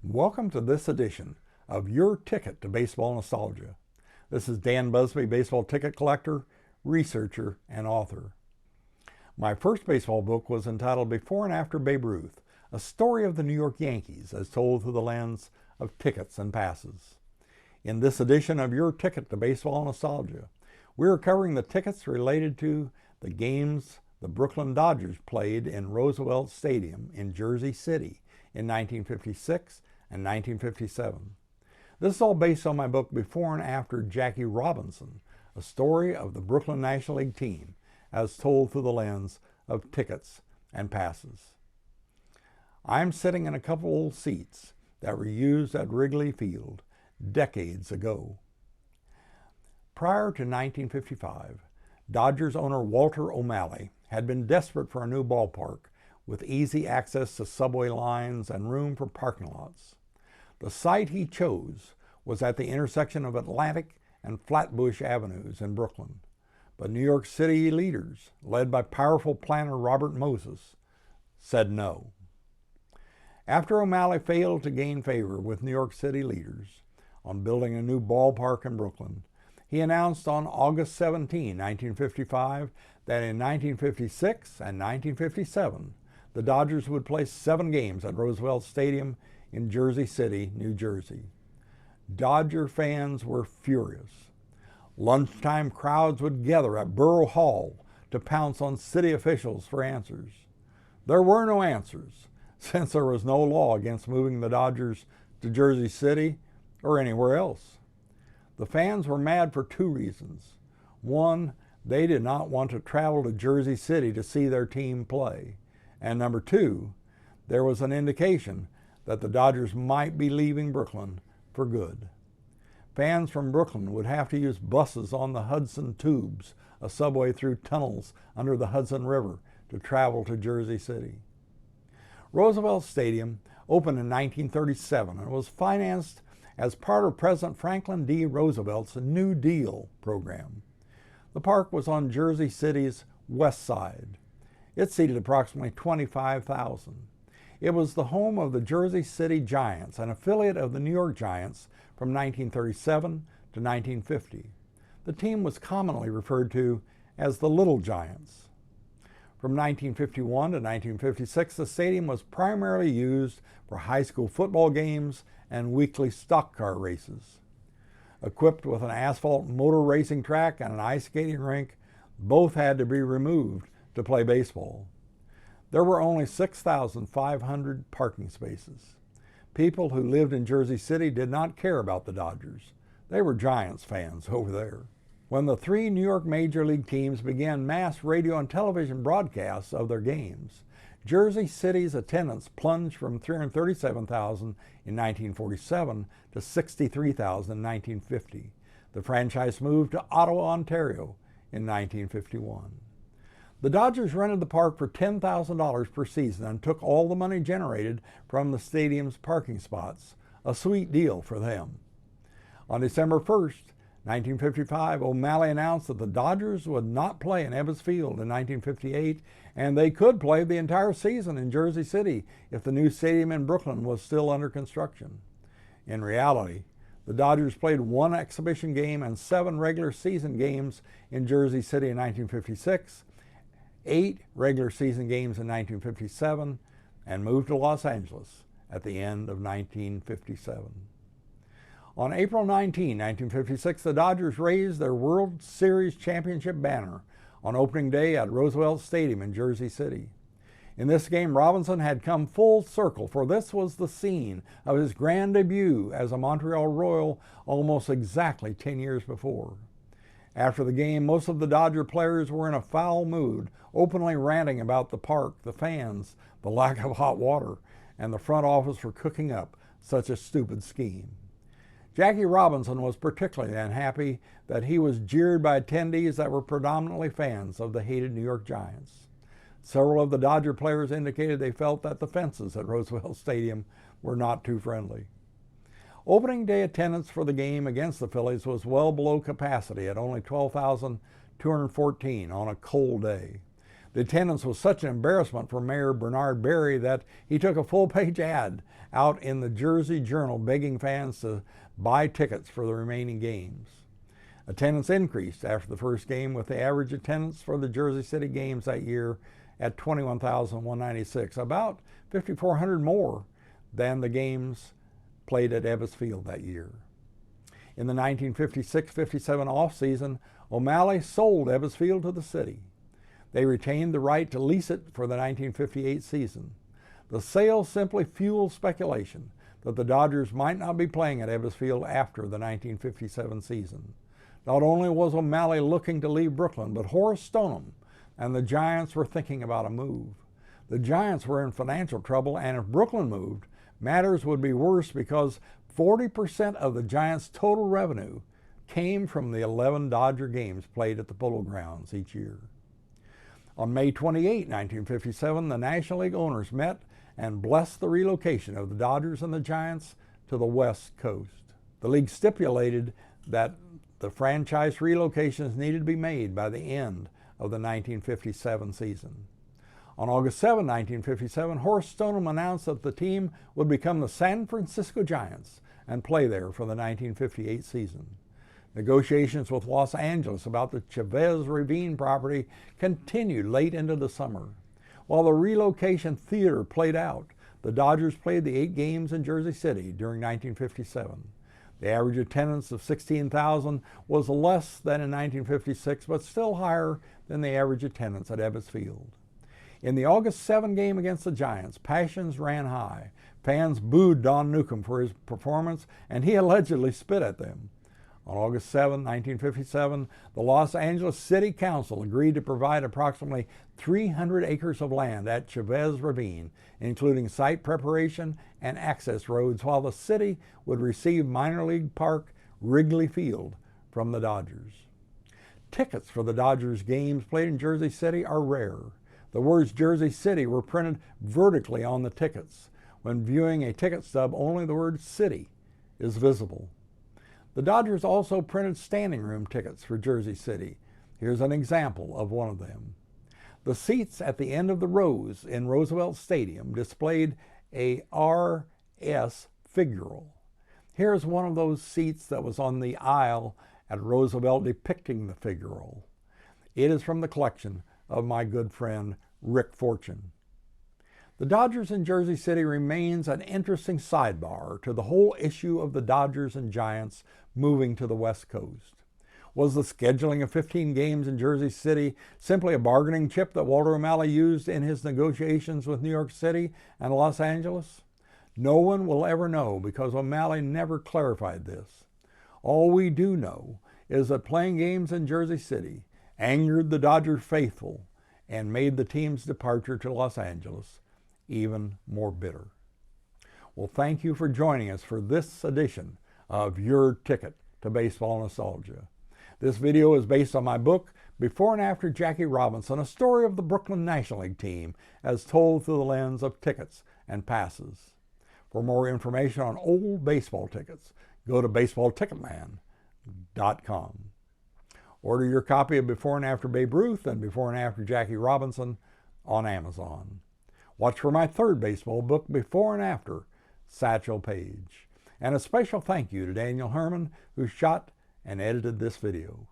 Welcome to this edition of Your Ticket to Baseball Nostalgia. This is Dan Busby, baseball ticket collector, researcher, and author. My first baseball book was entitled Before and After Babe Ruth, a story of the New York Yankees as told through the lens of tickets and passes. In this edition of Your Ticket to Baseball Nostalgia, we are covering the tickets related to the games the Brooklyn Dodgers played in Roosevelt Stadium in Jersey City in 1956 and 1957. This is all based on my book Before and After Jackie Robinson, a story of the Brooklyn National League team as told through the lens of tickets and passes. I'm sitting in a couple old seats that were used at Wrigley Field decades ago. Prior to 1955, Dodgers owner Walter O'Malley had been desperate for a new ballpark with easy access to subway lines and room for parking lots. The site he chose was at the intersection of Atlantic and Flatbush Avenues in Brooklyn, but New York City leaders, led by powerful planner Robert Moses, said no. After O'Malley failed to gain favor with New York City leaders on building a new ballpark in Brooklyn, he announced on August 17, 1955, that in 1956 and 1957, the Dodgers would play 7 games at Roosevelt Stadium in Jersey City, New Jersey. Dodger fans were furious. Lunchtime crowds would gather at Borough Hall to pounce on city officials for answers. There were no answers, since there was no law against moving the Dodgers to Jersey City or anywhere else. The fans were mad for 2 reasons. One, they did not want to travel to Jersey City to see their team play. And number 2, there was an indication that the Dodgers might be leaving Brooklyn for good. Fans from Brooklyn would have to use buses on the Hudson Tubes, a subway through tunnels under the Hudson River, to travel to Jersey City. Roosevelt Stadium opened in 1937 and was financed as part of President Franklin D. Roosevelt's New Deal program. The park was on Jersey City's west side. It seated approximately 25,000. It was the home of the Jersey City Giants, an affiliate of the New York Giants from 1937 to 1950. The team was commonly referred to as the Little Giants. From 1951 to 1956, the stadium was primarily used for high school football games and weekly stock car races. Equipped with an asphalt motor racing track and an ice skating rink, both had to be removed to play baseball. There were only 6,500 parking spaces. People who lived in Jersey City did not care about the Dodgers. They were Giants fans over there. When the 3 New York Major League teams began mass radio and television broadcasts of their games, Jersey City's attendance plunged from 337,000 in 1947 to 63,000 in 1950. The franchise moved to Ottawa, Ontario in 1951. The Dodgers rented the park for $10,000 per season and took all the money generated from the stadium's parking spots, a sweet deal for them. On December 1st, 1955, O'Malley announced that the Dodgers would not play in Ebbets Field in 1958, and they could play the entire season in Jersey City if the new stadium in Brooklyn was still under construction. In reality, the Dodgers played 1 exhibition game and 7 regular season games in Jersey City in 1956, 8 regular season games in 1957, and moved to Los Angeles at the end of 1957. On April 19, 1956, the Dodgers raised their World Series championship banner on opening day at Roosevelt Stadium in Jersey City. In this game, Robinson had come full circle, for this was the scene of his grand debut as a Montreal Royal almost exactly 10 years before. After the game, most of the Dodger players were in a foul mood, openly ranting about the park, the fans, the lack of hot water, and the front office for cooking up such a stupid scheme. Jackie Robinson was particularly unhappy that he was jeered by attendees that were predominantly fans of the hated New York Giants. Several of the Dodger players indicated they felt that the fences at Roosevelt Stadium were not too friendly. Opening day attendance for the game against the Phillies was well below capacity at only 12,214 on a cold day. The attendance was such an embarrassment for Mayor Bernard Berry that he took a full-page ad out in the Jersey Journal begging fans to buy tickets for the remaining games. Attendance increased after the first game, with the average attendance for the Jersey City games that year at 21,196, about 5,400 more than the games played at Ebbets Field that year. In the 1956-57 off-season, O'Malley sold Ebbets Field to the city. They retained the right to lease it for the 1958 season. The sale simply fueled speculation that the Dodgers might not be playing at Ebbets Field after the 1957 season. Not only was O'Malley looking to leave Brooklyn, but Horace Stoneham and the Giants were thinking about a move. The Giants were in financial trouble, and if Brooklyn moved, matters would be worse because 40% of the Giants' total revenue came from the 11 Dodger games played at the Polo Grounds each year. On May 28, 1957, the National League owners met and blessed the relocation of the Dodgers and the Giants to the West Coast. The league stipulated that the franchise relocations needed to be made by the end of the 1957 season. On August 7, 1957, Horace Stoneham announced that the team would become the San Francisco Giants and play there for the 1958 season. Negotiations with Los Angeles about the Chavez Ravine property continued late into the summer. While the relocation theater played out, the Dodgers played the 8 games in Jersey City during 1957. The average attendance of 16,000 was less than in 1956, but still higher than the average attendance at Ebbets Field. In the August 7 game against the Giants, passions ran high. Fans booed Don Newcombe for his performance, and he allegedly spit at them. On August 7, 1957, the Los Angeles City Council agreed to provide approximately 300 acres of land at Chavez Ravine, including site preparation and access roads, while the city would receive minor league park Wrigley Field from the Dodgers. Tickets for the Dodgers games played in Jersey City are rare. The words Jersey City were printed vertically on the tickets. When viewing a ticket stub, only the word City is visible. The Dodgers also printed standing room tickets for Jersey City. Here's an example of one of them. The seats at the end of the rows in Roosevelt Stadium displayed a RS figural. Here's one of those seats that was on the aisle at Roosevelt depicting the figural. It is from the collection of my good friend Rick Fortune. The Dodgers in Jersey City remains an interesting sidebar to the whole issue of the Dodgers and Giants moving to the West Coast. Was the scheduling of 15 games in Jersey City simply a bargaining chip that Walter O'Malley used in his negotiations with New York City and Los Angeles? No one will ever know because O'Malley never clarified this. All we do know is that playing games in Jersey City angered the Dodger faithful and made the team's departure to Los Angeles even more bitter. Well, thank you for joining us for this edition of Your Ticket to Baseball Nostalgia. This video is based on my book, Before and After Jackie Robinson, a story of the Brooklyn National League team as told through the lens of tickets and passes. For more information on old baseball tickets, go to baseballticketman.com. Order your copy of Before and After Babe Ruth and Before and After Jackie Robinson on Amazon. Watch for my third baseball book, Before and After Satchel Paige. And a special thank you to Daniel Herman, who shot and edited this video.